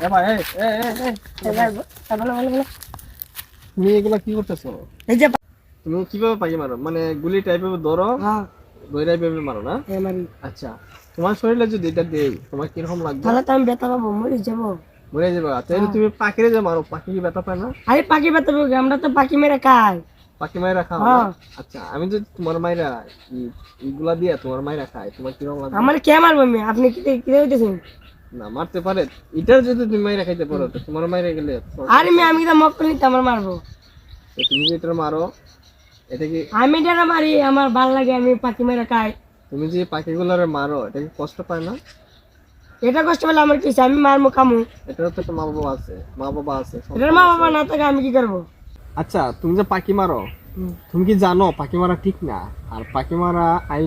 এ ভাই এই বলো বলো বলো। তুমি এগুলা কি করতেছো? এই যে তুমি কিভাবে পাখি মারো? মানে গুলি টাইপের ধরো, হ্যাঁ দইরাই ভেবে মারো না? মারি। আচ্ছা, তোমার শরীরে যদি এটা দেই তোমার কিরকম লাগবে? তাহলে তো আমি ব্যথা পাবো, মরে যাবো। মরে যাবে। তাহলে তুমি পাখিরে যে মারো, পাখি কি ব্যথা পায় না? আরে পাখি ব্যথা পাবো, আমরা তো পাখি মেরে খাই। পাখি মাইরা খাও না? হ্যাঁ। আচ্ছা, আমি যদি তোমার মাইরা এইগুলা দিয়া তোমার মাইরা খাই, তোমার কিরকম লাগবে? আমার কে মারবো আমি? আপনি কি কি হইতেছেন? না, মারতে পারে। এটার যদি তুমি মাইরা খাইতে পারো তো তোমার মাইরা গেলে আরে আমি তো মক্কল নিতে আমার মারবো। তো তুমি যে এটা মারো, এটা কি আমি যারা মারি আমার ভাল লাগে, আমি পাখি মেরে খাই। তুমি যে পাখিগুলারে মারো এটা কি কষ্ট পায় না? এটা কষ্ট পেলে আমার কিছু, আমি মারমু খামু। এটারও তো একটা মা বাবা আছে, মা বাবা আছে, এটার সন্তান মা আছে। বাবা না থাকে আমি কি করবো? আচ্ছা, তুমি যে পাখি মারো, তুমি কি জানো পাখি মারা ঠিক না? আর পাখি মারা আইন